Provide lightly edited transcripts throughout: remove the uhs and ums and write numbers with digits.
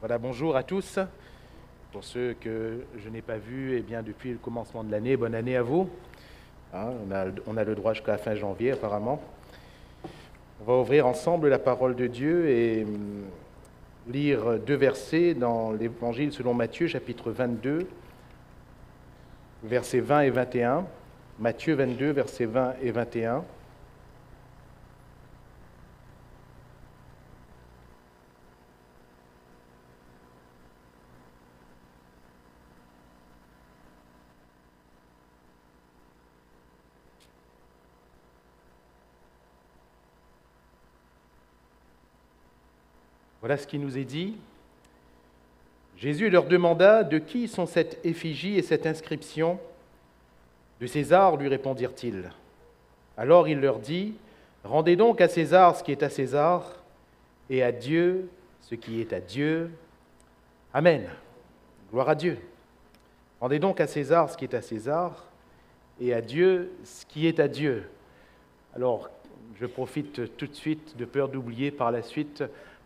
Voilà, bonjour à tous. Pour ceux que je n'ai pas vus, eh bien, depuis le commencement de l'année, bonne année à vous. Hein, on a le droit jusqu'à la fin janvier, apparemment. On va ouvrir ensemble la parole de Dieu et lire deux versets dans l'Évangile selon Matthieu, chapitre 22, versets 20 et 21. Matthieu 22, versets 20 et 21. Voilà ce qui nous est dit. Jésus leur demanda « De qui sont cette effigie et cette inscription ?» « De César, lui répondirent-ils. Alors il leur dit « Rendez donc à César ce qui est à César, et à Dieu ce qui est à Dieu. Amen. » Gloire à Dieu. Rendez donc à César ce qui est à César, et à Dieu ce qui est à Dieu. Alors, je profite tout de suite, de peur d'oublier par la suite,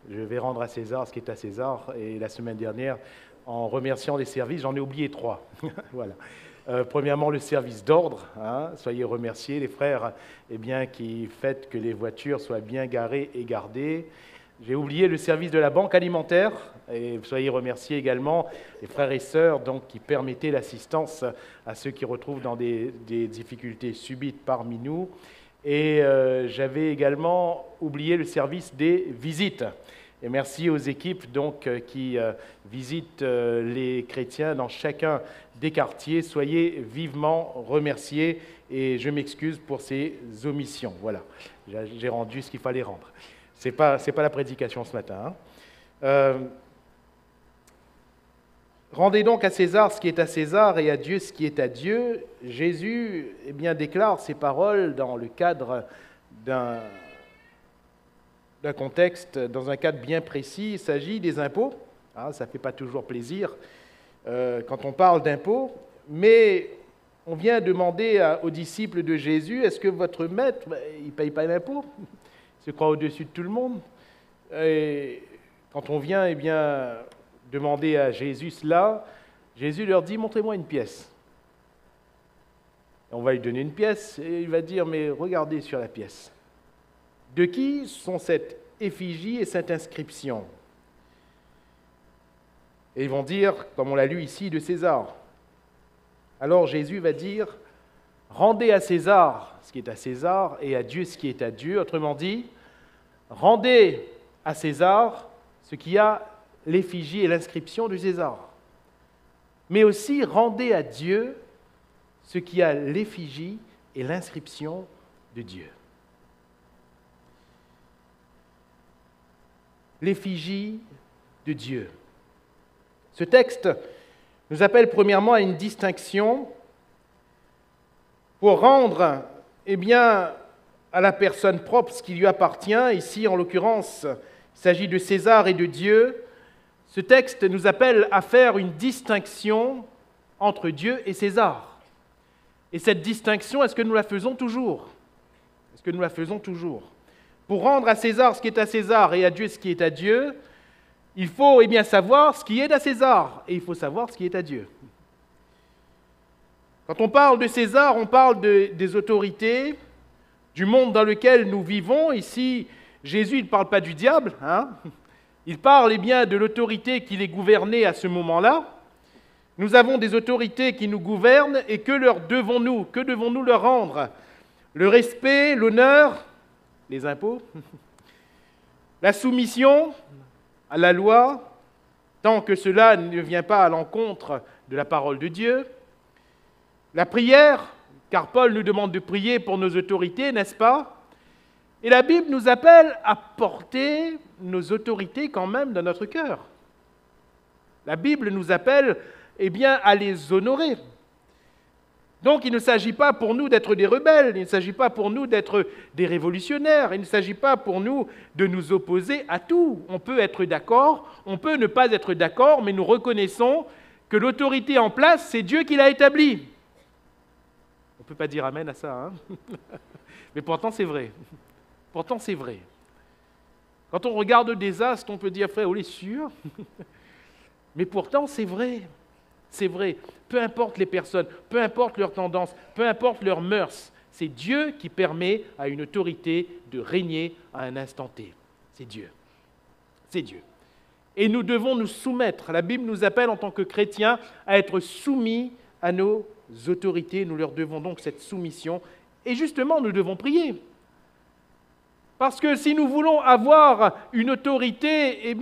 je vais rendre à César ce qui est à César. Et la semaine dernière, en remerciant les services, j'en ai oublié 3. Voilà. Premièrement, le service d'ordre. Soyez remerciés, les frères, qui fêtent que les voitures soient bien garées et gardées. J'ai oublié le service de la banque alimentaire. Et soyez remerciés également, les frères et sœurs qui permettaient l'assistance à ceux qui retrouvent dans des difficultés subites parmi nous. Et j'avais également oublié le service des visites. Et merci aux équipes qui visitent les chrétiens dans chacun des quartiers. Soyez vivement remerciés et je m'excuse pour ces omissions. Voilà, j'ai rendu ce qu'il fallait rendre. C'est pas la prédication ce matin. Rendez donc à César ce qui est à César et à Dieu ce qui est à Dieu. Jésus déclare ces paroles dans le cadre d'un contexte, dans un cadre bien précis. Il s'agit des impôts. Ça ne fait pas toujours plaisir quand on parle d'impôts, mais on vient demander aux disciples de Jésus, est-ce que votre maître, il ne paye pas d'impôts? Il se croit au-dessus de tout le monde. Et quand on vient demander à Jésus cela, Jésus leur dit, montrez-moi une pièce. On va lui donner une pièce et il va dire, mais regardez sur la pièce. De qui sont cette effigie et cette inscription? Et ils vont dire, comme on l'a lu ici, de César. Alors Jésus va dire, rendez à César ce qui est à César et à Dieu ce qui est à Dieu. Autrement dit, rendez à César ce qui a l'effigie et l'inscription de César. Mais aussi, rendez à Dieu ce qui a l'effigie et l'inscription de Dieu. L'effigie de Dieu. Ce texte nous appelle premièrement à une distinction pour rendre à la personne propre ce qui lui appartient. Ici, en l'occurrence, il s'agit de César et de Dieu. Ce texte nous appelle à faire une distinction entre Dieu et César. Et cette distinction, est-ce que nous la faisons toujours? Est-ce que nous la faisons toujours? Pour rendre à César ce qui est à César et à Dieu ce qui est à Dieu, il faut savoir ce qui est à César et il faut savoir ce qui est à Dieu. Quand on parle de César, on parle des autorités, du monde dans lequel nous vivons. Ici, Jésus ne parle pas du diable, Il parle de l'autorité qui les gouvernait à ce moment-là. Nous avons des autorités qui nous gouvernent et que devons-nous leur rendre? Le respect, l'honneur, les impôts, la soumission à la loi, tant que cela ne vient pas à l'encontre de la parole de Dieu, la prière, car Paul nous demande de prier pour nos autorités, n'est-ce pas? Et la Bible nous appelle à porter nos autorités quand même dans notre cœur. La Bible nous appelle à les honorer. Donc il ne s'agit pas pour nous d'être des rebelles, il ne s'agit pas pour nous d'être des révolutionnaires, il ne s'agit pas pour nous de nous opposer à tout. On peut être d'accord, on peut ne pas être d'accord, mais nous reconnaissons que l'autorité en place, c'est Dieu qui l'a établie. On ne peut pas dire amen à ça, mais pourtant c'est vrai. Pourtant c'est vrai. Quand on regarde des astres, on peut dire, frère, on est sûr? Mais pourtant, c'est vrai. C'est vrai. Peu importe les personnes, peu importe leurs tendances, peu importe leurs mœurs, c'est Dieu qui permet à une autorité de régner à un instant T. C'est Dieu. C'est Dieu. Et nous devons nous soumettre. La Bible nous appelle en tant que chrétiens à être soumis à nos autorités. Nous leur devons donc cette soumission. Et justement, nous devons prier. Parce que si nous voulons avoir une autorité,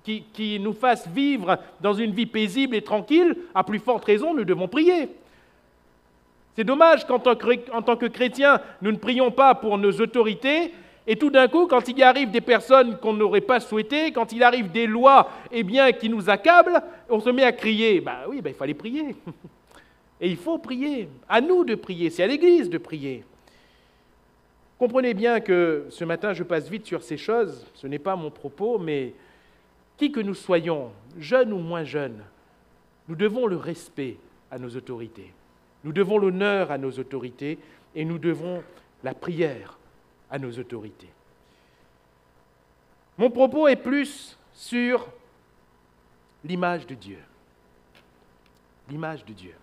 qui nous fasse vivre dans une vie paisible et tranquille, à plus forte raison, nous devons prier. C'est dommage qu'en tant que chrétiens, nous ne prions pas pour nos autorités, et tout d'un coup, quand il arrive des personnes qu'on n'aurait pas souhaitées, quand il arrive des lois qui nous accablent, on se met à crier. Il fallait prier. Et il faut prier. À nous de prier, c'est à l'Église de prier. Comprenez bien que ce matin, je passe vite sur ces choses, ce n'est pas mon propos, mais qui que nous soyons, jeunes ou moins jeunes, nous devons le respect à nos autorités. Nous devons l'honneur à nos autorités et nous devons la prière à nos autorités. Mon propos est plus sur l'image de Dieu. L'image de Dieu.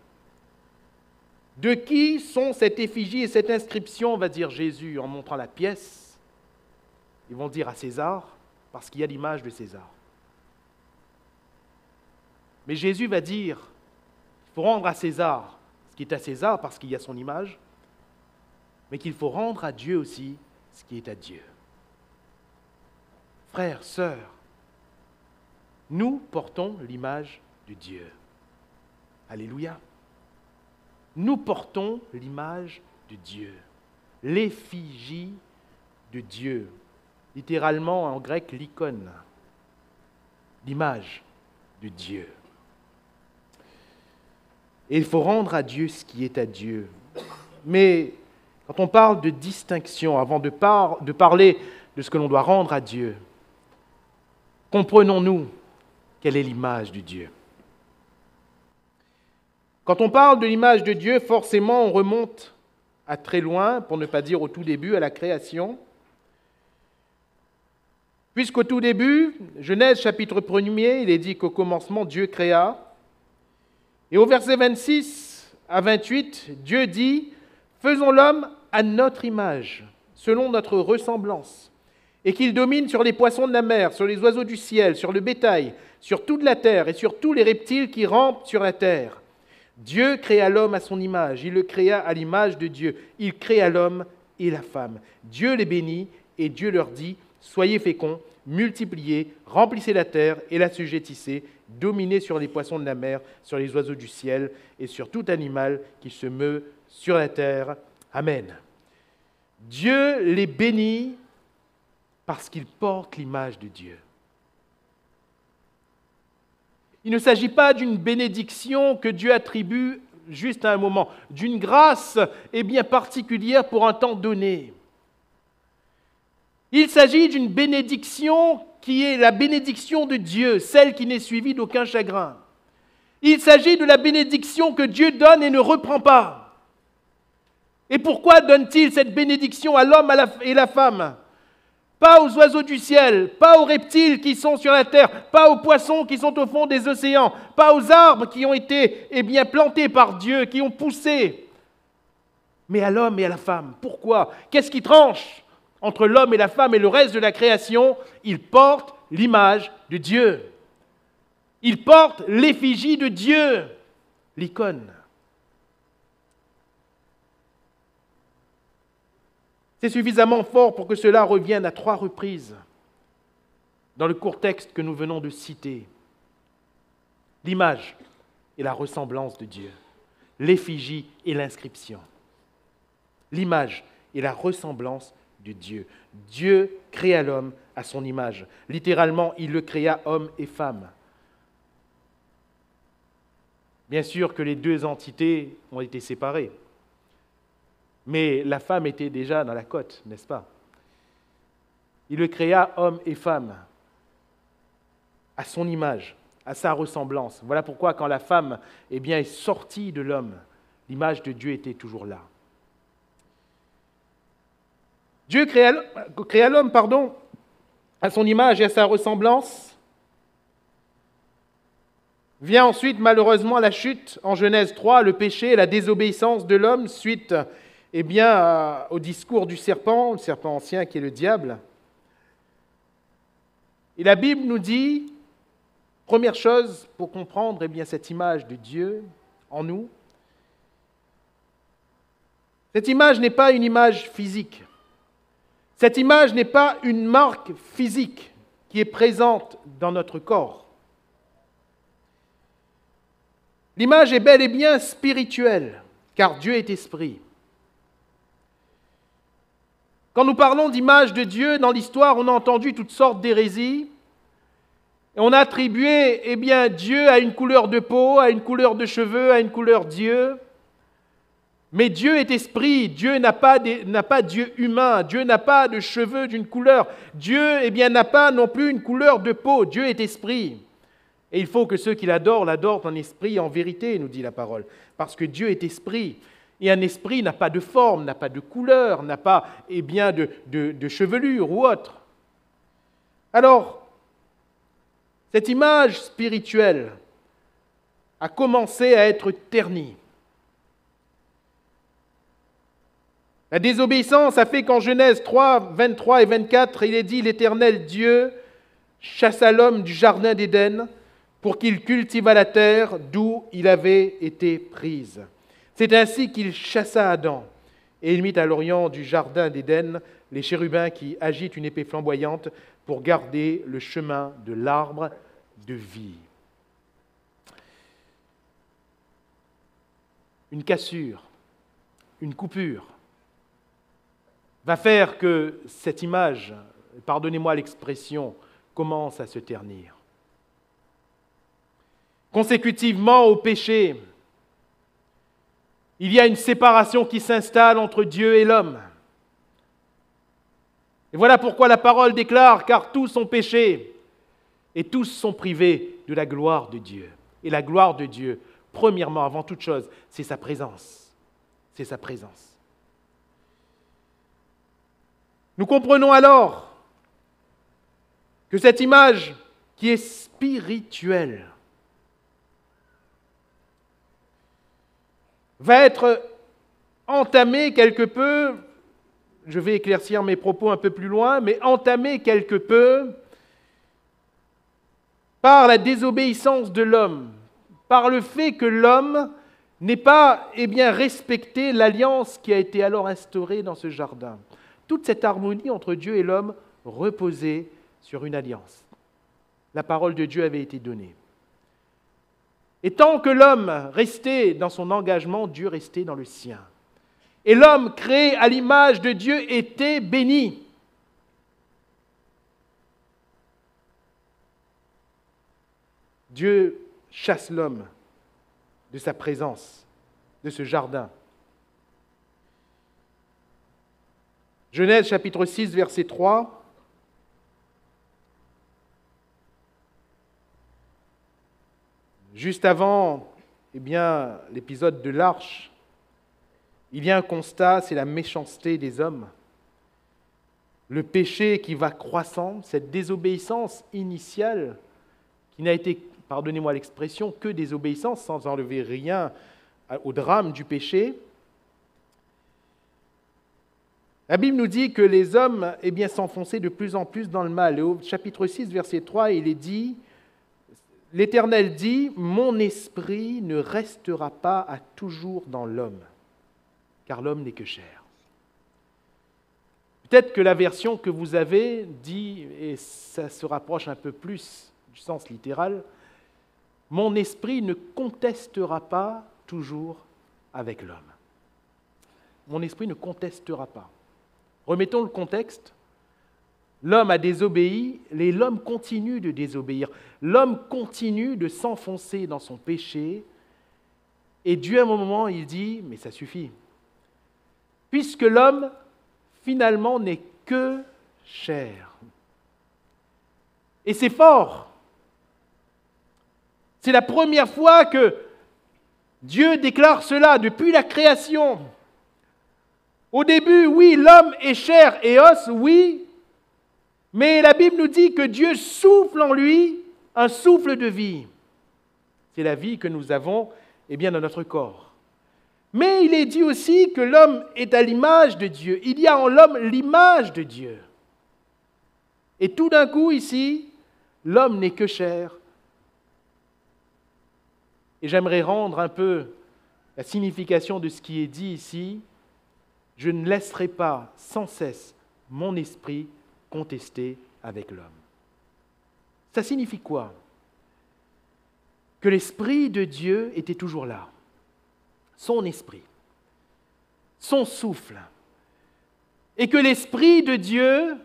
De qui sont cette effigie et cette inscription, va dire Jésus en montrant la pièce. Ils vont dire à César, parce qu'il y a l'image de César. Mais Jésus va dire, il faut rendre à César ce qui est à César parce qu'il y a son image, mais qu'il faut rendre à Dieu aussi ce qui est à Dieu. Frères, sœurs, nous portons l'image de Dieu. Alléluia. Nous portons l'image de Dieu, l'effigie de Dieu, littéralement en grec l'icône, l'image de Dieu. Et il faut rendre à Dieu ce qui est à Dieu. Mais quand on parle de distinction, avant de parler de ce que l'on doit rendre à Dieu, comprenons-nous quelle est l'image de Dieu. Quand on parle de l'image de Dieu, forcément on remonte à très loin, pour ne pas dire au tout début, à la création. Puisqu'au tout début, Genèse chapitre 1er, il est dit qu'au commencement, Dieu créa. Et au verset 26 à 28, Dieu dit « Faisons l'homme à notre image, selon notre ressemblance, et qu'il domine sur les poissons de la mer, sur les oiseaux du ciel, sur le bétail, sur toute la terre et sur tous les reptiles qui rampent sur la terre. » Dieu créa l'homme à son image, il le créa à l'image de Dieu. Il créa l'homme et la femme. Dieu les bénit et Dieu leur dit « Soyez féconds, multipliez, remplissez la terre et l'assujettissez, dominez sur les poissons de la mer, sur les oiseaux du ciel et sur tout animal qui se meut sur la terre. Amen. » Dieu les bénit parce qu'ils portent l'image de Dieu. Il ne s'agit pas d'une bénédiction que Dieu attribue juste à un moment, d'une grâce particulière pour un temps donné. Il s'agit d'une bénédiction qui est la bénédiction de Dieu, celle qui n'est suivie d'aucun chagrin. Il s'agit de la bénédiction que Dieu donne et ne reprend pas. Et pourquoi donne-t-il cette bénédiction à l'homme et la femme ? Pas aux oiseaux du ciel, pas aux reptiles qui sont sur la terre, pas aux poissons qui sont au fond des océans, pas aux arbres qui ont été plantés par Dieu, qui ont poussé, mais à l'homme et à la femme. Pourquoi ? Qu'est-ce qui tranche entre l'homme et la femme et le reste de la création ? Ils portent l'image de Dieu. Ils portent l'effigie de Dieu, l'icône. C'est suffisamment fort pour que cela revienne à 3 reprises dans le court texte que nous venons de citer. L'image et la ressemblance de Dieu, l'effigie et l'inscription. L'image et la ressemblance de Dieu. Dieu créa l'homme à son image. Littéralement, il le créa homme et femme. Bien sûr que les 2 entités ont été séparées. Mais la femme était déjà dans la cote, n'est-ce pas ? Il le créa homme et femme, à son image, à sa ressemblance. Voilà pourquoi quand la femme est sortie de l'homme, l'image de Dieu était toujours là. Dieu créa l'homme, à son image et à sa ressemblance. Vient ensuite malheureusement la chute en Genèse 3, le péché et la désobéissance de l'homme suite au discours du serpent, le serpent ancien qui est le diable. Et la Bible nous dit, première chose pour comprendre cette image de Dieu en nous, cette image n'est pas une image physique. Cette image n'est pas une marque physique qui est présente dans notre corps. L'image est bel et bien spirituelle, car Dieu est esprit. Quand nous parlons d'image de Dieu, dans l'histoire, on a entendu toutes sortes d'hérésies. Et on a attribué Dieu à une couleur de peau, à une couleur de cheveux, à une couleur d'yeux. Mais Dieu est esprit, Dieu n'a pas Dieu humain, Dieu n'a pas de cheveux d'une couleur. Dieu n'a pas non plus une couleur de peau, Dieu est esprit. Et il faut que ceux qui l'adorent en esprit et en vérité, nous dit la parole. Parce que Dieu est esprit. Et un esprit n'a pas de forme, n'a pas de couleur, n'a pas de chevelure ou autre. Alors, cette image spirituelle a commencé à être ternie. La désobéissance a fait qu'en Genèse 3, 23 et 24, il est dit « L'Éternel Dieu chassa l'homme du jardin d'Éden pour qu'il cultivât la terre d'où il avait été prise. C'est ainsi qu'il chassa Adam, et il mit à l'orient du jardin d'Éden les chérubins qui agitent une épée flamboyante pour garder le chemin de l'arbre de vie. » Une cassure, une coupure, va faire que cette image, pardonnez-moi l'expression, commence à se ternir. Consécutivement au péché, il y a une séparation qui s'installe entre Dieu et l'homme. Et voilà pourquoi la parole déclare « Car tous ont péché et tous sont privés de la gloire de Dieu. » Et la gloire de Dieu, premièrement, avant toute chose, c'est sa présence. C'est sa présence. Nous comprenons alors que cette image qui est spirituelle va être entamée quelque peu, je vais éclaircir mes propos un peu plus loin, mais entamée quelque peu par la désobéissance de l'homme, par le fait que l'homme n'ait pas respecté l'alliance qui a été alors instaurée dans ce jardin. Toute cette harmonie entre Dieu et l'homme reposait sur une alliance. La parole de Dieu avait été donnée. Et tant que l'homme restait dans son engagement, Dieu restait dans le sien. Et l'homme créé à l'image de Dieu était béni. Dieu chasse l'homme de sa présence, de ce jardin. Genèse chapitre 6, verset 3. Juste avant l'épisode de l'arche, il y a un constat, c'est la méchanceté des hommes. Le péché qui va croissant, cette désobéissance initiale, qui n'a été, pardonnez-moi l'expression, que désobéissance, sans enlever rien au drame du péché. La Bible nous dit que les hommes s'enfonçaient de plus en plus dans le mal. Et au chapitre 6, verset 3, il est dit, l'Éternel dit, « Mon esprit ne restera pas à toujours dans l'homme, car l'homme n'est que chair. » Peut-être que la version que vous avez dit, et ça se rapproche un peu plus du sens littéral, « Mon esprit ne contestera pas toujours avec l'homme. » Mon esprit ne contestera pas. Remettons le contexte. L'homme a désobéi, et l'homme continue de désobéir. L'homme continue de s'enfoncer dans son péché. Et Dieu, à un moment, il dit, mais ça suffit. Puisque l'homme, finalement, n'est que chair. Et c'est fort. C'est la première fois que Dieu déclare cela depuis la création. Au début, oui, l'homme est chair et os, oui, mais la Bible nous dit que Dieu souffle en lui un souffle de vie. C'est la vie que nous avons dans notre corps. Mais il est dit aussi que l'homme est à l'image de Dieu. Il y a en l'homme l'image de Dieu. Et tout d'un coup, ici, l'homme n'est que chair. Et j'aimerais rendre un peu la signification de ce qui est dit ici. Je ne laisserai pas sans cesse mon esprit contester avec l'homme. Ça signifie quoi? Que l'Esprit de Dieu était toujours là. Son esprit, son souffle. Et que l'Esprit de Dieu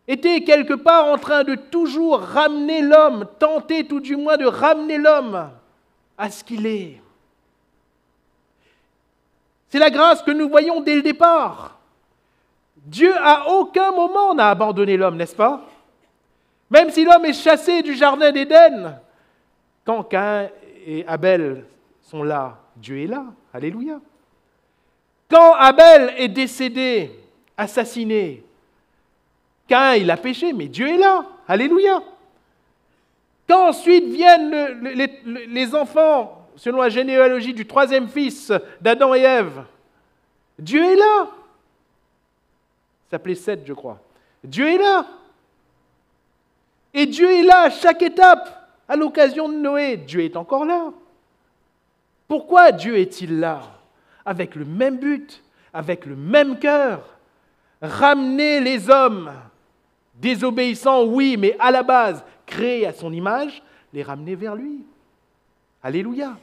était quelque part en train de toujours ramener l'homme, tenter tout du moins de ramener l'homme à ce qu'il est. C'est la grâce que nous voyons dès le départ. Dieu à aucun moment n'a abandonné l'homme, n'est-ce pas? Même si l'homme est chassé du jardin d'Éden, quand Caïn et Abel sont là, Dieu est là. Alléluia. Quand Abel est décédé, assassiné, Caïn, il a péché, mais Dieu est là. Alléluia. Quand ensuite viennent les enfants, selon la généalogie du troisième fils d'Adam et Ève, Dieu est là. Ça s'appelait Seth, je crois. Dieu est là. Et Dieu est là à chaque étape. À l'occasion de Noé, Dieu est encore là. Pourquoi Dieu est-il là? Avec le même but, avec le même cœur. Ramener les hommes désobéissants, oui, mais à la base, créés à son image, les ramener vers lui. Alléluia.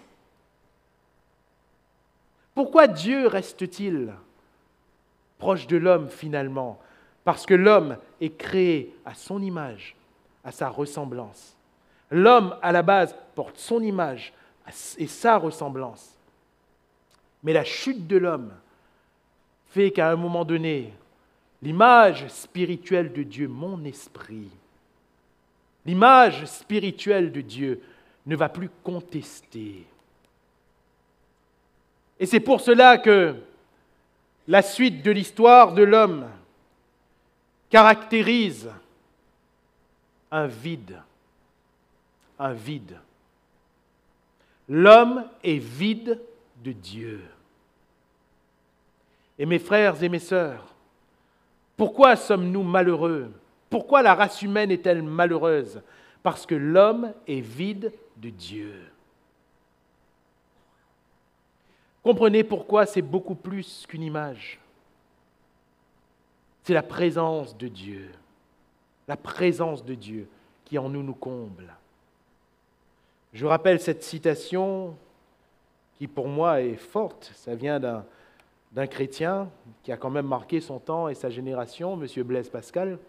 Pourquoi Dieu reste-t-il proche de l'homme finalement? Parce que l'homme est créé à son image, à sa ressemblance. L'homme, à la base, porte son image et sa ressemblance. Mais la chute de l'homme fait qu'à un moment donné, l'image spirituelle de Dieu, mon esprit, l'image spirituelle de Dieu ne va plus contester. Et c'est pour cela que la suite de l'histoire de l'homme caractérise un vide. Un vide. L'homme est vide de Dieu. Et mes frères et mes sœurs, pourquoi sommes-nous malheureux? Pourquoi la race humaine est-elle malheureuse? Parce que l'homme est vide de Dieu. Comprenez pourquoi c'est beaucoup plus qu'une image. C'est la présence de Dieu. La présence de Dieu qui en nous comble. Je rappelle cette citation qui pour moi est forte. Ça vient d'un chrétien qui a quand même marqué son temps et sa génération, M. Blaise Pascal,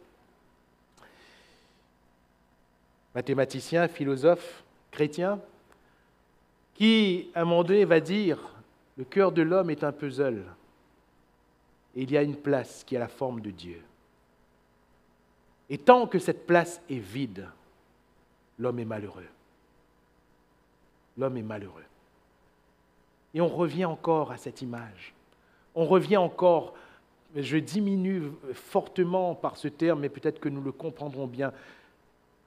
mathématicien, philosophe, chrétien, qui à un moment donné va dire « Le cœur de l'homme est un puzzle et il y a une place qui a la forme de Dieu. Et tant que cette place est vide, l'homme est malheureux. L'homme est malheureux. » Et on revient encore à cette image. On revient encore, je diminue fortement par ce terme, mais peut-être que nous le comprendrons bien.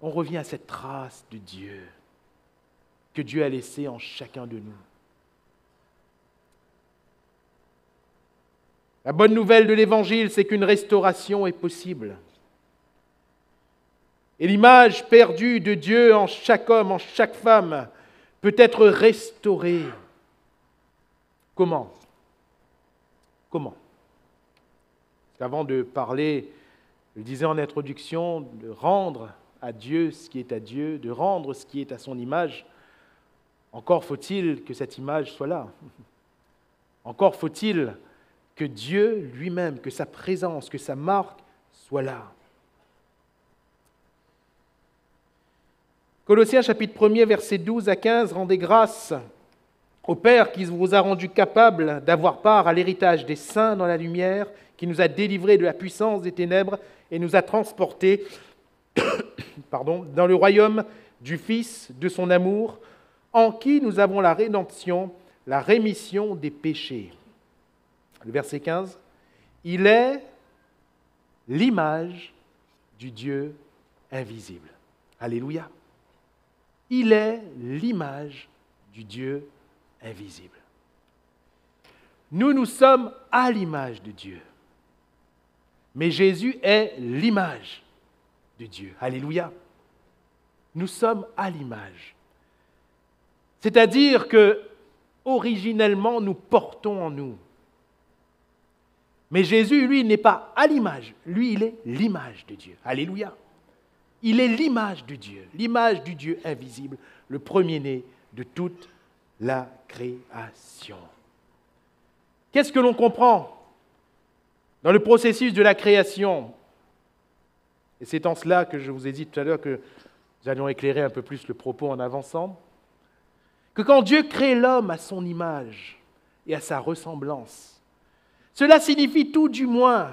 On revient à cette trace de Dieu que Dieu a laissée en chacun de nous. La bonne nouvelle de l'Évangile, c'est qu'une restauration est possible. Et l'image perdue de Dieu en chaque homme, en chaque femme, peut être restaurée. Comment? Comment? Avant de parler, je le disais en introduction, de rendre à Dieu ce qui est à Dieu, de rendre ce qui est à son image, encore faut-il que cette image soit là. Encore faut-il que Dieu lui-même, que sa présence, que sa marque soit là. Colossiens chapitre 1er, versets 12 à 15, rendez grâce au Père qui vous a rendu capable d'avoir part à l'héritage des saints dans la lumière, qui nous a délivrés de la puissance des ténèbres et nous a transportés dans le royaume du Fils de son amour, en qui nous avons la rédemption, la rémission des péchés. Le verset 15, il est l'image du Dieu invisible. Alléluia. Il est l'image du Dieu invisible. Nous sommes à l'image de Dieu. Mais Jésus est l'image de Dieu. Alléluia. Nous sommes à l'image. C'est-à-dire que, originellement, nous portons en nous. Mais Jésus, lui, n'est pas à l'image. Lui, il est l'image de Dieu. Alléluia. Il est l'image de Dieu, l'image du Dieu invisible, le premier-né de toute la création. Qu'est-ce que l'on comprend dans le processus de la création? Et c'est en cela que je vous ai dit tout à l'heure que nous allions éclairer un peu plus le propos en avançant. Que quand Dieu crée l'homme à son image et à sa ressemblance, cela signifie tout du moins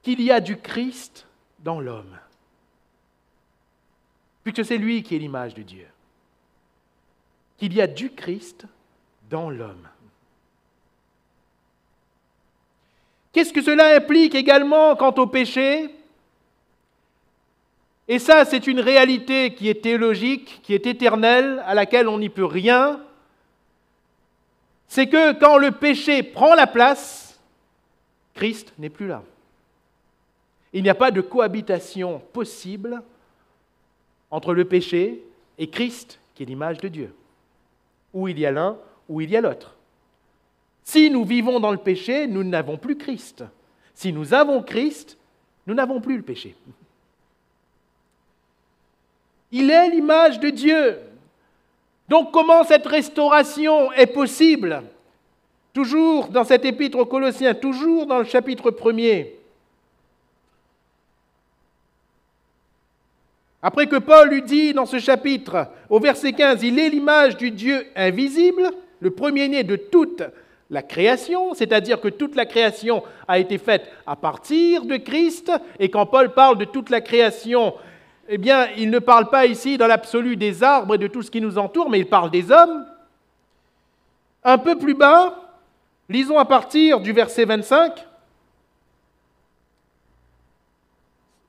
qu'il y a du Christ dans l'homme. Puisque c'est lui qui est l'image de Dieu. Qu'il y a du Christ dans l'homme. Qu'est-ce que cela implique également quant au péché? Et ça, c'est une réalité qui est théologique, qui est éternelle, à laquelle on n'y peut rien. C'est que quand le péché prend la place, Christ n'est plus là. Il n'y a pas de cohabitation possible entre le péché et Christ, qui est l'image de Dieu. Ou il y a l'un, ou il y a l'autre. Si nous vivons dans le péché, nous n'avons plus Christ. Si nous avons Christ, nous n'avons plus le péché. Il est l'image de Dieu. Donc comment cette restauration est possible? Toujours dans cet épître aux Colossiens, toujours dans le chapitre 1er. Après que Paul eut dit dans ce chapitre, au verset 15, « Il est l'image du Dieu invisible, le premier-né de toute la création », c'est-à-dire que toute la création a été faite à partir de Christ, et quand Paul parle de toute la création, eh bien, il ne parle pas ici dans l'absolu des arbres et de tout ce qui nous entoure, mais il parle des hommes. Un peu plus bas, lisons à partir du verset 25.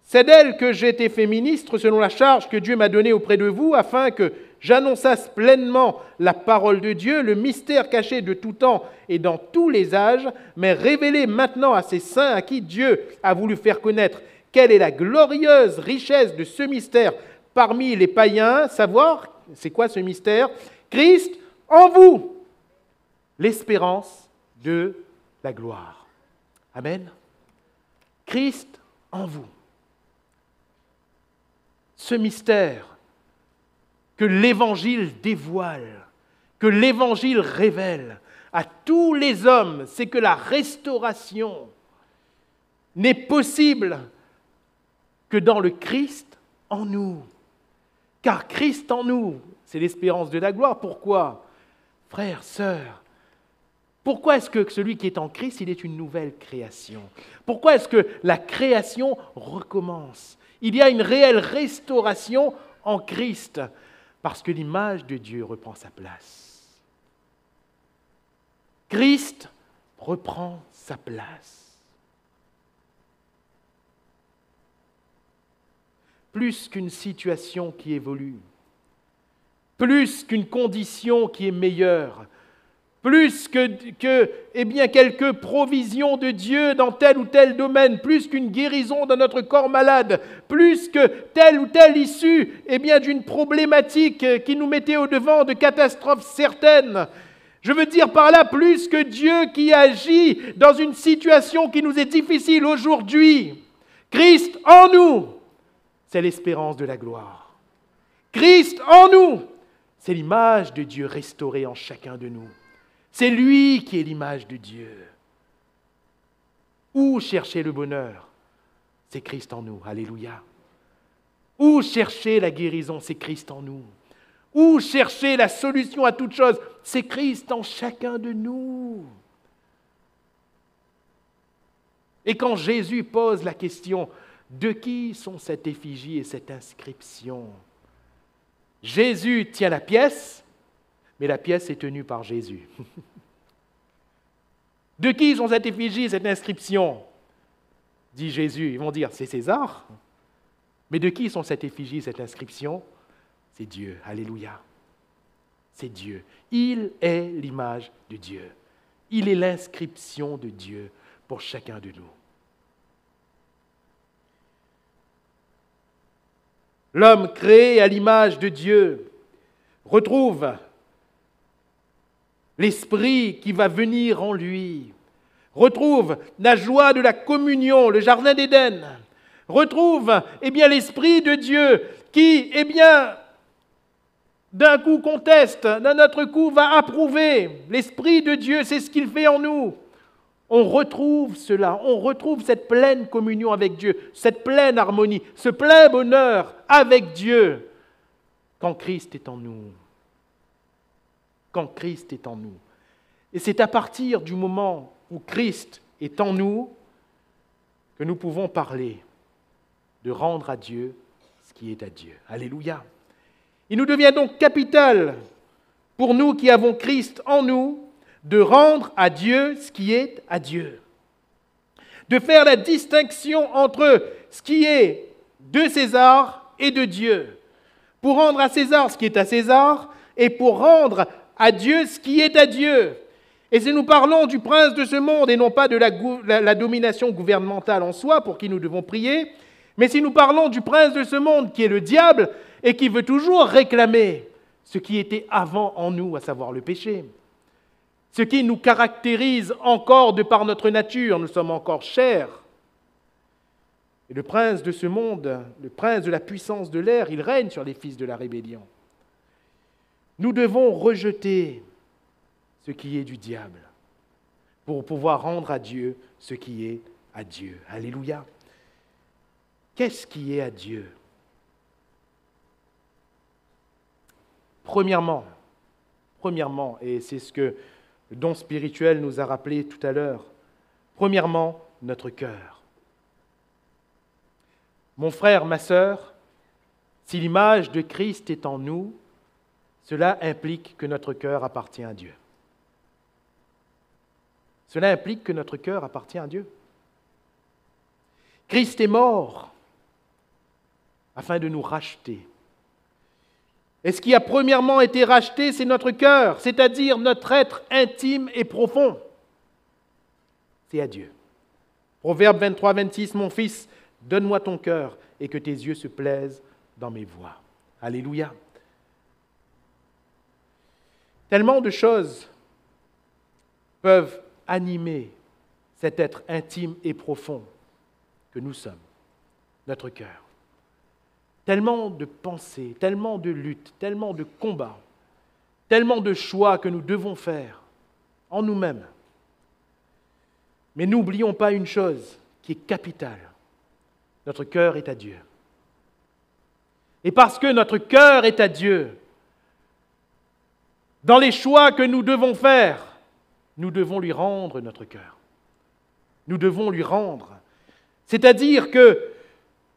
C'est d'elle que j'ai été fait ministre selon la charge que Dieu m'a donnée auprès de vous, afin que j'annonçasse pleinement la parole de Dieu, le mystère caché de tout temps et dans tous les âges, mais révélé maintenant à ces saints à qui Dieu a voulu faire connaître quelle est la glorieuse richesse de ce mystère parmi les païens. Savoir, c'est quoi ce mystère? Christ en vous, l'espérance de la gloire. Amen. Christ en vous. Ce mystère que l'Évangile dévoile, que l'Évangile révèle à tous les hommes, c'est que la restauration n'est possible que dans le Christ en nous. Car Christ en nous, c'est l'espérance de la gloire. Pourquoi? Frères, sœurs, pourquoi est-ce que celui qui est en Christ, il est une nouvelle création? Pourquoi est-ce que la création recommence? Il y a une réelle restauration en Christ, parce que l'image de Dieu reprend sa place. Christ reprend sa place. Plus qu'une situation qui évolue, plus qu'une condition qui est meilleure, plus que quelques provisions de Dieu dans tel ou tel domaine, plus qu'une guérison de notre corps malade, plus que telle ou telle issue d'une problématique qui nous mettait au-devant de catastrophes certaines. Je veux dire par là, plus que Dieu qui agit dans une situation qui nous est difficile aujourd'hui. Christ en nous, c'est l'espérance de la gloire. Christ en nous, c'est l'image de Dieu restaurée en chacun de nous. C'est lui qui est l'image de Dieu. Où chercher le bonheur? C'est Christ en nous. Alléluia. Où chercher la guérison? C'est Christ en nous. Où chercher la solution à toute chose? C'est Christ en chacun de nous. Et quand Jésus pose la question, de qui sont cette effigie et cette inscription? Jésus tient la pièce, mais la pièce est tenue par Jésus. De qui sont cette effigie, cette inscription? Dit Jésus. Ils vont dire, c'est César. Mais de qui sont cette effigie, cette inscription? C'est Dieu. Alléluia. C'est Dieu. Il est l'image de Dieu. Il est l'inscription de Dieu pour chacun de nous. L'homme créé à l'image de Dieu retrouve l'esprit qui va venir en lui, retrouve la joie de la communion, le jardin d'Éden, retrouve l'esprit de Dieu qui d'un coup conteste, d'un autre coup va approuver. L'esprit de Dieu, c'est ce qu'il fait en nous. On retrouve cela, on retrouve cette pleine communion avec Dieu, cette pleine harmonie, ce plein bonheur avec Dieu quand Christ est en nous. Quand Christ est en nous. Et c'est à partir du moment où Christ est en nous que nous pouvons parler de rendre à Dieu ce qui est à Dieu. Alléluia. Il nous devient donc capital pour nous qui avons Christ en nous de rendre à Dieu ce qui est à Dieu. De faire la distinction entre ce qui est de César et de Dieu. Pour rendre à César ce qui est à César et pour rendre à Dieu ce qui est à Dieu. Et si nous parlons du prince de ce monde et non pas de la domination gouvernementale en soi pour qui nous devons prier, mais si nous parlons du prince de ce monde qui est le diable et qui veut toujours réclamer ce qui était avant en nous, à savoir le péché. Ce qui nous caractérise encore de par notre nature, nous sommes encore chairs. Et le prince de ce monde, le prince de la puissance de l'air, il règne sur les fils de la rébellion. Nous devons rejeter ce qui est du diable pour pouvoir rendre à Dieu ce qui est à Dieu. Alléluia. Qu'est-ce qui est à Dieu? Premièrement, et c'est ce que le don spirituel nous a rappelé tout à l'heure, premièrement, notre cœur. Mon frère, ma sœur, si l'image de Christ est en nous, cela implique que notre cœur appartient à Dieu. Cela implique que notre cœur appartient à Dieu. Christ est mort afin de nous racheter. Et ce qui a premièrement été racheté, c'est notre cœur, c'est-à-dire notre être intime et profond. C'est à Dieu. Proverbe 23, 26, mon fils, donne-moi ton cœur et que tes yeux se plaisent dans mes voies. Alléluia. Tellement de choses peuvent animer cet être intime et profond que nous sommes, notre cœur. Tellement de pensées, tellement de luttes, tellement de combats, tellement de choix que nous devons faire en nous-mêmes. Mais n'oublions pas une chose qui est capitale. Notre cœur est à Dieu. Et parce que notre cœur est à Dieu, dans les choix que nous devons faire, nous devons lui rendre notre cœur. Nous devons lui rendre. C'est-à-dire que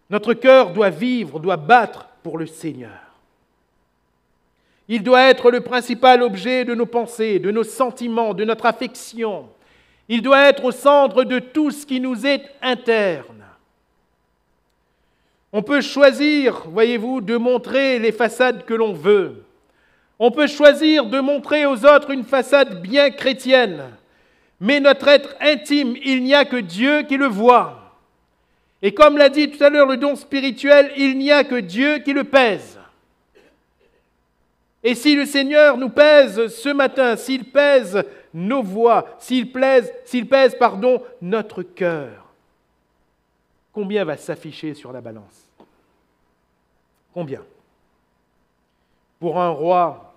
notre cœur doit vivre, doit battre pour le Seigneur. Il doit être le principal objet de nos pensées, de nos sentiments, de notre affection. Il doit être au centre de tout ce qui nous est interne. On peut choisir, voyez-vous, de montrer les façades que l'on veut. On peut choisir de montrer aux autres une façade bien chrétienne. Mais notre être intime, il n'y a que Dieu qui le voit. Et comme l'a dit tout à l'heure le don spirituel, il n'y a que Dieu qui le pèse. Et si le Seigneur nous pèse ce matin, s'il pèse nos voix, s'il pèse notre cœur, combien va s'afficher sur la balance? Combien? Pour un roi,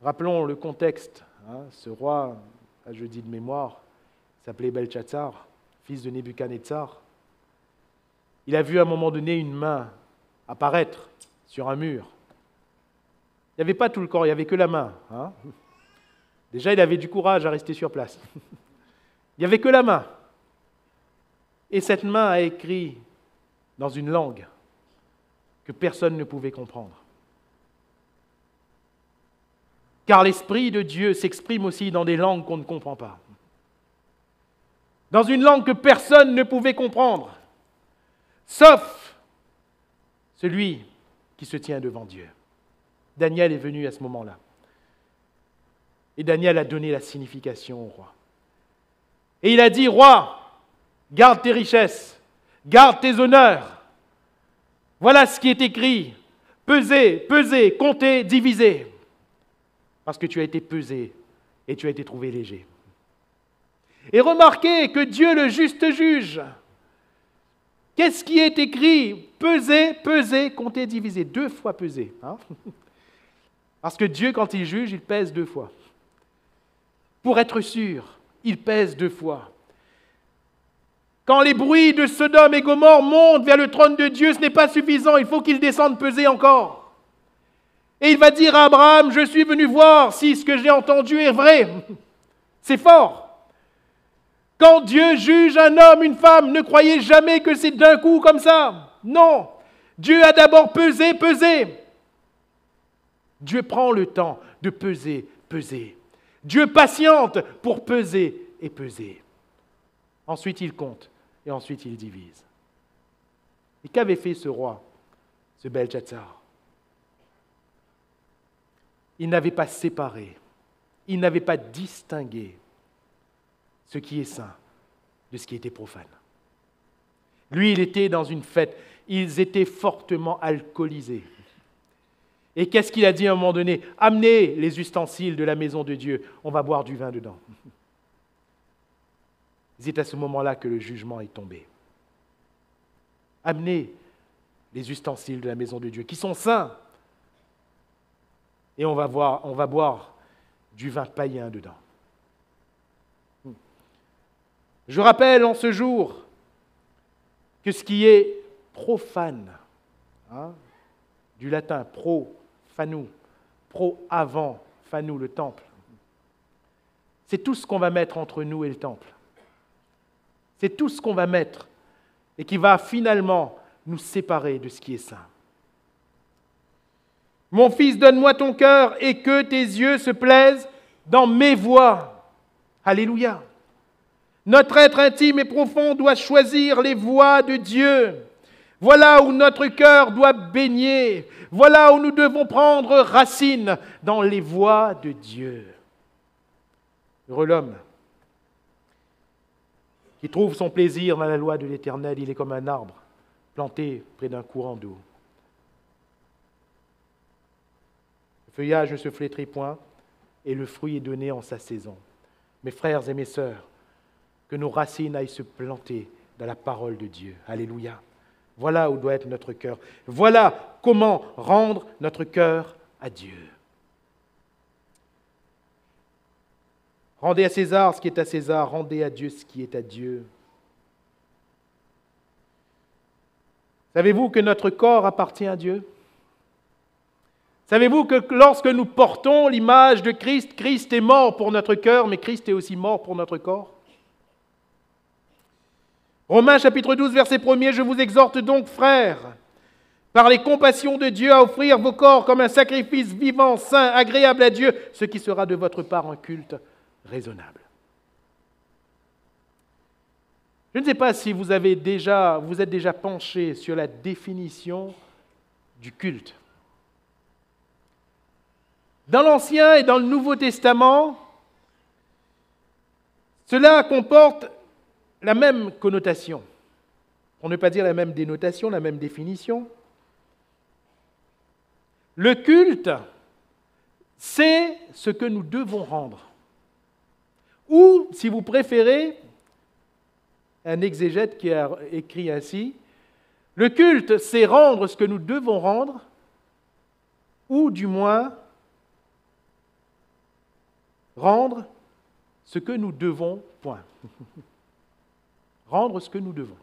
rappelons le contexte, ce roi, je dis de mémoire, s'appelait Belchatsar, fils de Nebuchadnezzar. Il a vu à un moment donné une main apparaître sur un mur. Il n'y avait pas tout le corps, il n'y avait que la main. Déjà, il avait du courage à rester sur place. Il n'y avait que la main. Et cette main a écrit dans une langue que personne ne pouvait comprendre. Car l'Esprit de Dieu s'exprime aussi dans des langues qu'on ne comprend pas. Dans une langue que personne ne pouvait comprendre, sauf celui qui se tient devant Dieu. Daniel est venu à ce moment-là. Et Daniel a donné la signification au roi. Et il a dit, roi, garde tes richesses, garde tes honneurs. Voilà ce qui est écrit. Pesez, pesez, comptez, divisez. Parce que tu as été pesé et tu as été trouvé léger. Et remarquez que Dieu le juste juge. Qu'est-ce qui est écrit? Pesez, pesez, comptez, divisez. 2 fois peser. Hein? Parce que Dieu, quand il juge, il pèse 2 fois. Pour être sûr, il pèse 2 fois. Quand les bruits de Sodome et Gomorrhe montent vers le trône de Dieu, ce n'est pas suffisant, il faut qu'il descende peser encore. Et il va dire à Abraham, je suis venu voir si ce que j'ai entendu est vrai. C'est fort. Quand Dieu juge un homme, une femme, ne croyez jamais que c'est d'un coup comme ça. Non. Dieu a d'abord pesé, pesé. Dieu prend le temps de peser, peser. Dieu patiente pour peser et peser. Ensuite, il compte et ensuite, il divise. Et qu'avait fait ce roi, ce Belchatsar? Il n'avait pas séparé, il n'avait pas distingué ce qui est saint de ce qui était profane. Lui, il était dans une fête, ils étaient fortement alcoolisés. Et qu'est-ce qu'il a dit à un moment donné? Amenez les ustensiles de la maison de Dieu, on va boire du vin dedans. C'est à ce moment-là que le jugement est tombé. Amenez les ustensiles de la maison de Dieu, qui sont saints, et on va boire du vin païen dedans. Je rappelle en ce jour que ce qui est profane, du latin pro-fanou, pro-avant, fanou, le temple, c'est tout ce qu'on va mettre entre nous et le temple. C'est tout ce qu'on va mettre et qui va finalement nous séparer de ce qui est saint. Mon fils, donne-moi ton cœur et que tes yeux se plaisent dans mes voies. Alléluia. Notre être intime et profond doit choisir les voies de Dieu. Voilà où notre cœur doit baigner. Voilà où nous devons prendre racine dans les voies de Dieu. Heureux l'homme qui trouve son plaisir dans la loi de l'Éternel. Il est comme un arbre planté près d'un courant d'eau. Le feuillage ne se flétrit point et le fruit est donné en sa saison. Mes frères et mes sœurs, que nos racines aillent se planter dans la parole de Dieu. Alléluia. Voilà où doit être notre cœur. Voilà comment rendre notre cœur à Dieu. Rendez à César ce qui est à César, rendez à Dieu ce qui est à Dieu. Savez-vous que notre corps appartient à Dieu? Savez-vous que lorsque nous portons l'image de Christ, Christ est mort pour notre cœur, mais Christ est aussi mort pour notre corps? Romains chapitre 12, verset 1er, je vous exhorte donc, frères, par les compassions de Dieu, à offrir vos corps comme un sacrifice vivant, saint, agréable à Dieu, ce qui sera de votre part un culte raisonnable. Je ne sais pas si vous êtes déjà penché sur la définition du culte. Dans l'Ancien et dans le Nouveau Testament, cela comporte la même connotation, pour ne pas dire la même dénotation, la même définition. Le culte, c'est ce que nous devons rendre. Ou, si vous préférez, un exégète qui a écrit ainsi, le culte, c'est rendre ce que nous devons rendre, ou du moins, rendre ce que nous devons, point. Rendre ce que nous devons.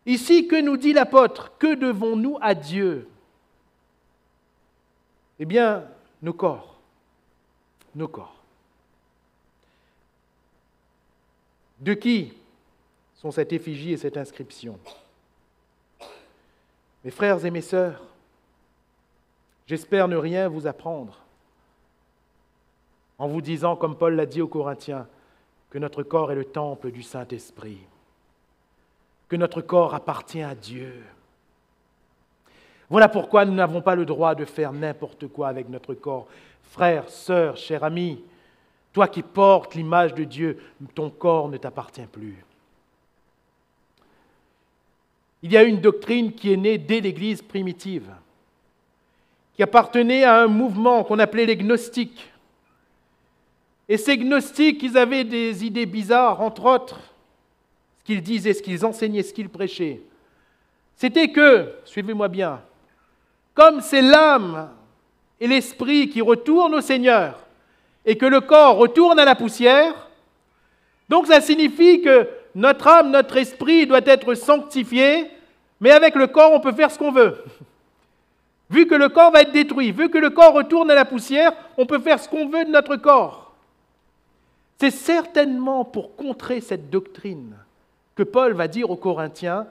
Ici, que nous dit l'apôtre? Que devons-nous à Dieu? Eh bien, nos corps. Nos corps. De qui sont cette effigie et cette inscription? Mes frères et mes sœurs, j'espère ne rien vous apprendre en vous disant, comme Paul l'a dit aux Corinthiens, que notre corps est le temple du Saint-Esprit. que notre corps appartient à Dieu. Voilà pourquoi nous n'avons pas le droit de faire n'importe quoi avec notre corps. Frère, sœur, cher ami, toi qui portes l'image de Dieu, ton corps ne t'appartient plus. Il y a une doctrine qui est née dès l'Église primitive, qui appartenait à un mouvement qu'on appelait les gnostiques. Et ces gnostiques, ils avaient des idées bizarres, entre autres, ce qu'ils disaient, ce qu'ils enseignaient, ce qu'ils prêchaient. C'était que, suivez-moi bien, comme c'est l'âme et l'esprit qui retournent au Seigneur et que le corps retourne à la poussière, donc ça signifie que notre âme, notre esprit doit être sanctifié, mais avec le corps, on peut faire ce qu'on veut. Vu que le corps va être détruit, vu que le corps retourne à la poussière, on peut faire ce qu'on veut de notre corps. C'est certainement pour contrer cette doctrine que Paul va dire aux Corinthiens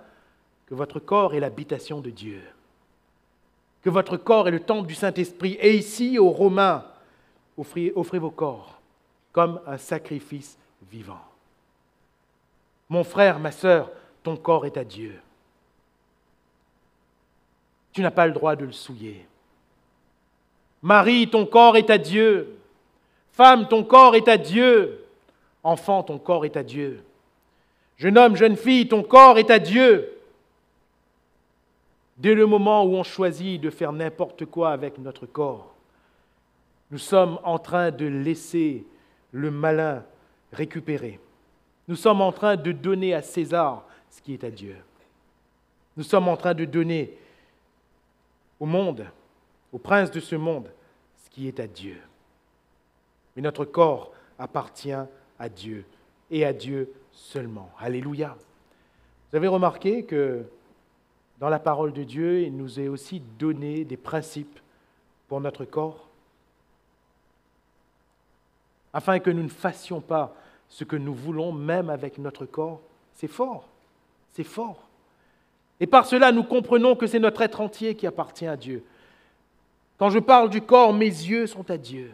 que votre corps est l'habitation de Dieu, que votre corps est le temple du Saint-Esprit. Et ici, aux Romains, offrez vos corps comme un sacrifice vivant. Mon frère, ma sœur, ton corps est à Dieu. Tu n'as pas le droit de le souiller. Marie, ton corps est à Dieu. Femme, ton corps est à Dieu. Enfant, ton corps est à Dieu. Jeune homme, jeune fille, ton corps est à Dieu. Dès le moment où on choisit de faire n'importe quoi avec notre corps, nous sommes en train de laisser le malin récupérer. Nous sommes en train de donner à César ce qui est à Dieu. Nous sommes en train de donner au monde, au prince de ce monde, ce qui est à Dieu. Mais notre corps appartient à Dieu et à Dieu seulement. Alléluia. Vous avez remarqué que dans la parole de Dieu, il nous est aussi donné des principes pour notre corps, afin que nous ne fassions pas ce que nous voulons, même avec notre corps. C'est fort, c'est fort. Et par cela, nous comprenons que c'est notre être entier qui appartient à Dieu. Quand je parle du corps, mes yeux sont à Dieu.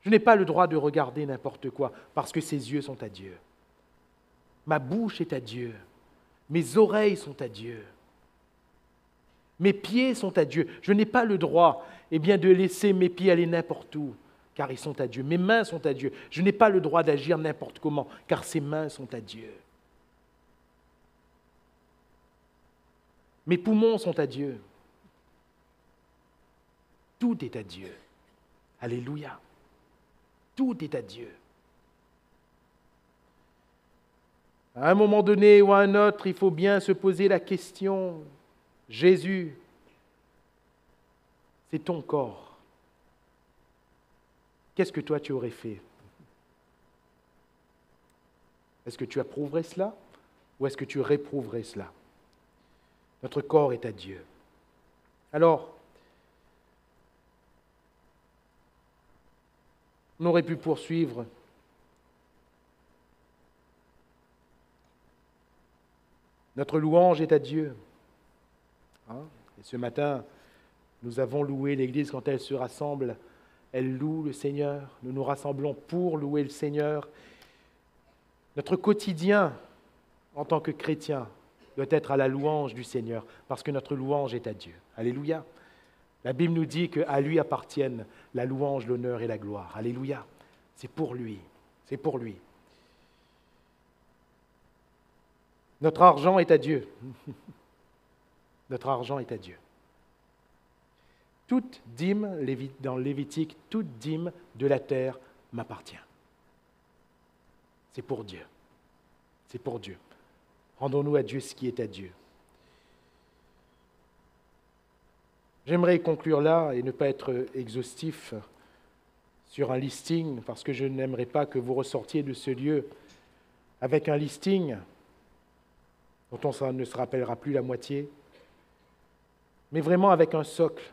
Je n'ai pas le droit de regarder n'importe quoi, parce que ses yeux sont à Dieu. Ma bouche est à Dieu. Mes oreilles sont à Dieu. Mes pieds sont à Dieu. Je n'ai pas le droit de laisser mes pieds aller n'importe où, car ils sont à Dieu. Mes mains sont à Dieu. Je n'ai pas le droit d'agir n'importe comment, car ces mains sont à Dieu. Mes poumons sont à Dieu. Tout est à Dieu. Alléluia. Tout est à Dieu. À un moment donné ou à un autre, il faut bien se poser la question, Jésus, c'est ton corps. Qu'est-ce que toi tu aurais fait? Est-ce que tu approuverais cela ou est-ce que tu réprouverais cela? Notre corps est à Dieu. Alors, on aurait pu poursuivre. Notre louange est à Dieu. Et ce matin, nous avons loué l'Église quand elle se rassemble. Elle loue le Seigneur. Nous nous rassemblons pour louer le Seigneur. Notre quotidien, en tant que chrétien, doit être à la louange du Seigneur, parce que notre louange est à Dieu. Alléluia. La Bible nous dit qu'à lui appartiennent la louange, l'honneur et la gloire. Alléluia. C'est pour lui. C'est pour lui. Notre argent est à Dieu. Notre argent est à Dieu. Toute dîme, dans Lévitique, toute dîme de la terre m'appartient. C'est pour Dieu. C'est pour Dieu. Rendons-nous à Dieu ce qui est à Dieu. J'aimerais conclure là et ne pas être exhaustif sur un listing, parce que je n'aimerais pas que vous ressortiez de ce lieu avec un listing dont on ne se rappellera plus la moitié, mais vraiment avec un socle,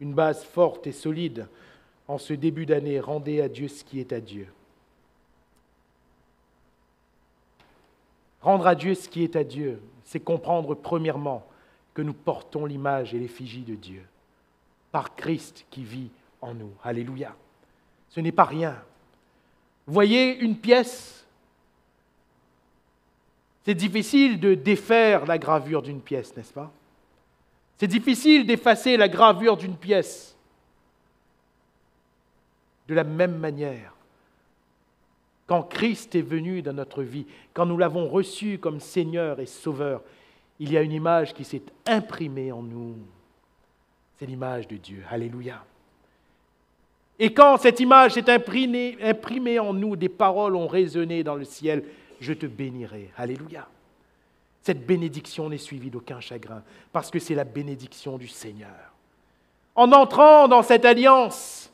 une base forte et solide. En ce début d'année, rendez à Dieu ce qui est à Dieu. Rendre à Dieu ce qui est à Dieu, c'est comprendre premièrement que nous portons l'image et l'effigie de Dieu, par Christ qui vit en nous. Alléluia. Ce n'est pas rien. Voyez une pièce, C'est difficile de défaire la gravure d'une pièce, n'est-ce pas? C'est difficile d'effacer la gravure d'une pièce. De la même manière, quand Christ est venu dans notre vie, quand nous l'avons reçu comme Seigneur et Sauveur, il y a une image qui s'est imprimée en nous. C'est l'image de Dieu. Alléluia. Et quand cette image s'est imprimée en nous, des paroles ont résonné dans le ciel. Je te bénirai. Alléluia. Cette bénédiction n'est suivie d'aucun chagrin, parce que c'est la bénédiction du Seigneur. En entrant dans cette alliance,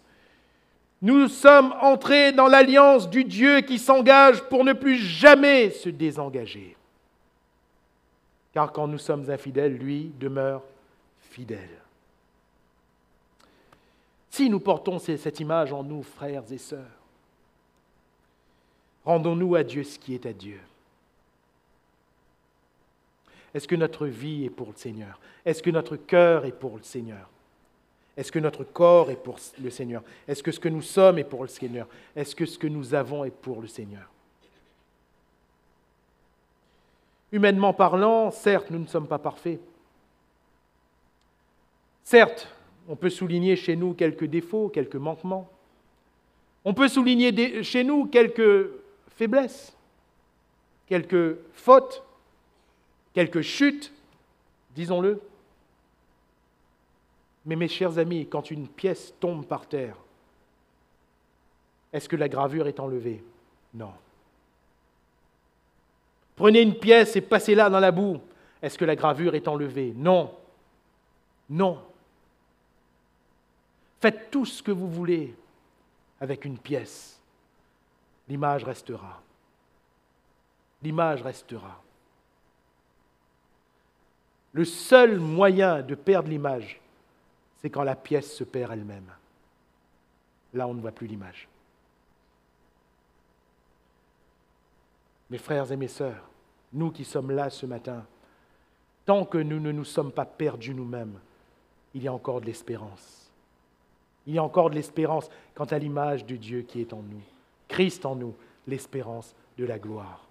nous sommes entrés dans l'alliance du Dieu qui s'engage pour ne plus jamais se désengager. Car quand nous sommes infidèles, lui demeure fidèle. Si nous portons cette image en nous, frères et sœurs, rendons-nous à Dieu ce qui est à Dieu. Est-ce que notre vie est pour le Seigneur? Est-ce que notre cœur est pour le Seigneur? Est-ce que notre corps est pour le Seigneur? Est-ce que ce que nous sommes est pour le Seigneur? Est-ce que ce que nous avons est pour le Seigneur? Humainement parlant, certes, nous ne sommes pas parfaits. Certes, on peut souligner chez nous quelques défauts, quelques manquements. On peut souligner chez nous quelques faiblesses, quelques fautes, quelques chutes, disons-le. Mais mes chers amis, quand une pièce tombe par terre, est-ce que la gravure est enlevée? Non. Prenez une pièce et passez-la dans la boue. Est-ce que la gravure est enlevée? Non. Non. Faites tout ce que vous voulez avec une pièce. L'image restera. L'image restera. Le seul moyen de perdre l'image, c'est quand la pièce se perd elle-même. Là, on ne voit plus l'image. Mes frères et mes sœurs, nous qui sommes là ce matin, tant que nous ne nous sommes pas perdus nous-mêmes, il y a encore de l'espérance. Il y a encore de l'espérance quant à l'image de Dieu qui est en nous. Christ en nous, l'espérance de la gloire.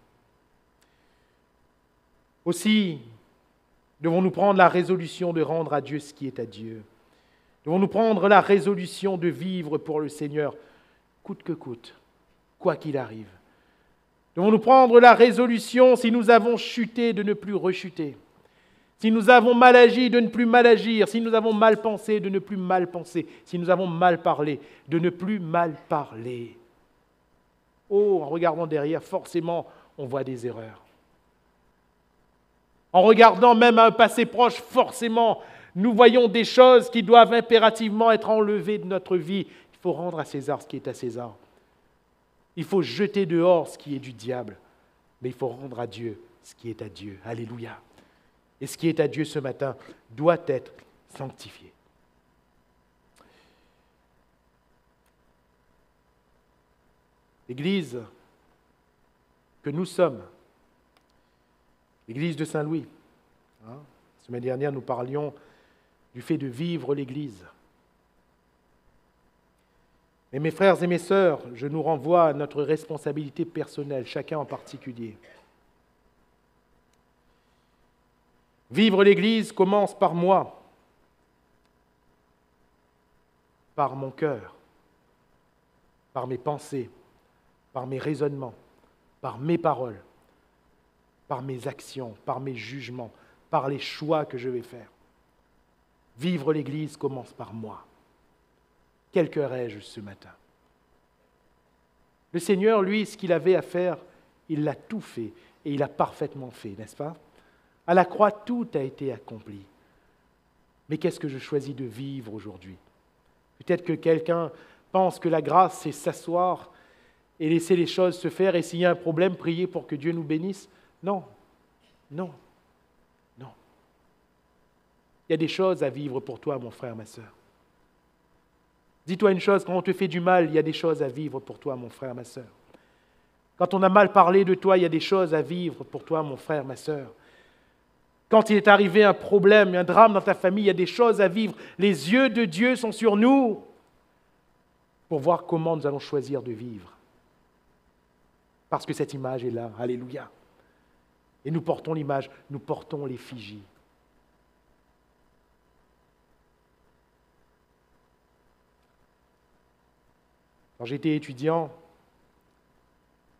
Aussi, devons-nous prendre la résolution de rendre à Dieu ce qui est à Dieu. Devons-nous prendre la résolution de vivre pour le Seigneur, coûte que coûte, quoi qu'il arrive. Devons-nous prendre la résolution, si nous avons chuté, de ne plus rechuter. Si nous avons mal agi, de ne plus mal agir. Si nous avons mal pensé, de ne plus mal penser. Si nous avons mal parlé, de ne plus mal parler. Oh, en regardant derrière, forcément, on voit des erreurs. En regardant même un passé proche, forcément, nous voyons des choses qui doivent impérativement être enlevées de notre vie. Il faut rendre à César ce qui est à César. Il faut jeter dehors ce qui est du diable. Mais il faut rendre à Dieu ce qui est à Dieu. Alléluia. Et ce qui est à Dieu ce matin doit être sanctifié. L'Église que nous sommes, l'Église de Saint-Louis. La semaine dernière, nous parlions du fait de vivre l'Église. Mais mes frères et mes sœurs, je nous renvoie à notre responsabilité personnelle, chacun en particulier. Vivre l'Église commence par moi, par mon cœur, par mes pensées, par mes raisonnements, par mes paroles, par mes actions, par mes jugements, par les choix que je vais faire. Vivre l'Église commence par moi. Quel cœur ai-je ce matin? Le Seigneur, lui, ce qu'il avait à faire, il l'a tout fait et il a parfaitement fait, n'est-ce pas? À la croix, tout a été accompli. Mais qu'est-ce que je choisis de vivre aujourd'hui? Peut-être que quelqu'un pense que la grâce, c'est s'asseoir et laisser les choses se faire, et s'il y a un problème, prier pour que Dieu nous bénisse. Non, non, non. Il y a des choses à vivre pour toi, mon frère, ma sœur. Dis-toi une chose, quand on te fait du mal, il y a des choses à vivre pour toi, mon frère, ma sœur. Quand on a mal parlé de toi, il y a des choses à vivre pour toi, mon frère, ma sœur. Quand il est arrivé un problème, un drame dans ta famille, il y a des choses à vivre. Les yeux de Dieu sont sur nous pour voir comment nous allons choisir de vivre. Parce que cette image est là. Alléluia. Et nous portons l'image, nous portons l'effigie. Quand j'étais étudiant,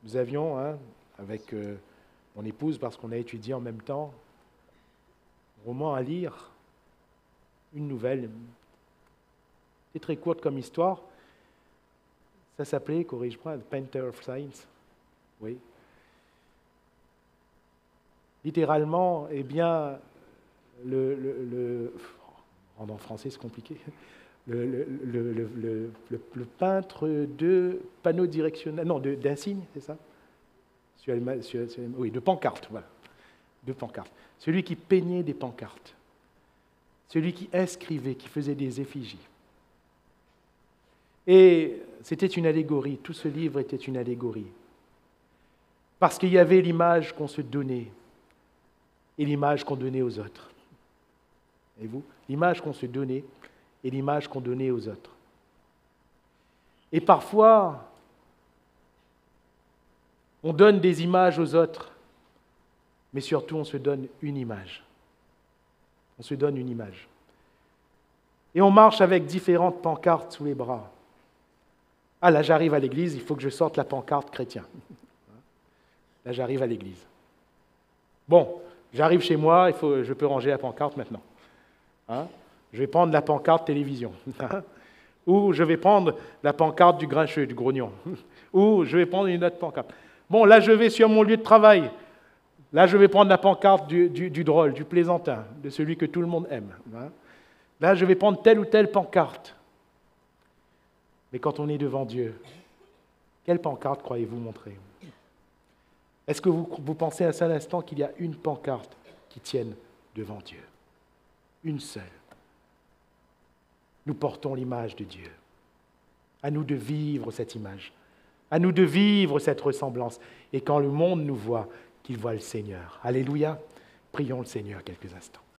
nous avions, avec mon épouse, parce qu'on a étudié en même temps, un roman à lire, une nouvelle. C'est très courte comme histoire. Ça s'appelait, corrige-moi, The Painter of Science. Oui. Littéralement, eh bien, en français c'est compliqué, le peintre de panneaux directionnels, non, d'insignes, c'est ça? Oui, de pancartes, voilà. De pancartes. Celui qui peignait des pancartes. Celui qui inscrivait, qui faisait des effigies. Et c'était une allégorie, tout ce livre était une allégorie. Parce qu'il y avait l'image qu'on se donnait et l'image qu'on donnait aux autres. Et vous, l'image qu'on se donnait et l'image qu'on donnait aux autres. Et parfois, on donne des images aux autres, mais surtout on se donne une image. On se donne une image. Et on marche avec différentes pancartes sous les bras. Ah là, j'arrive à l'église, il faut que je sorte la pancarte chrétien. Là, j'arrive à l'église. Bon, j'arrive chez moi, je peux ranger la pancarte maintenant. Je vais prendre la pancarte télévision. Ou je vais prendre la pancarte du grincheux, du grognon. Ou je vais prendre une autre pancarte. Bon, là, je vais sur mon lieu de travail. Là, je vais prendre la pancarte du drôle, du plaisantin, de celui que tout le monde aime. Là, je vais prendre telle ou telle pancarte. Mais quand on est devant Dieu, quelle pancarte croyez-vous montrer? Est-ce que vous pensez un seul instant qu'il y a une pancarte qui tienne devant Dieu? Une seule. Nous portons l'image de Dieu. À nous de vivre cette image. À nous de vivre cette ressemblance. Et quand le monde nous voit, qu'il voit le Seigneur. Alléluia. Prions le Seigneur quelques instants.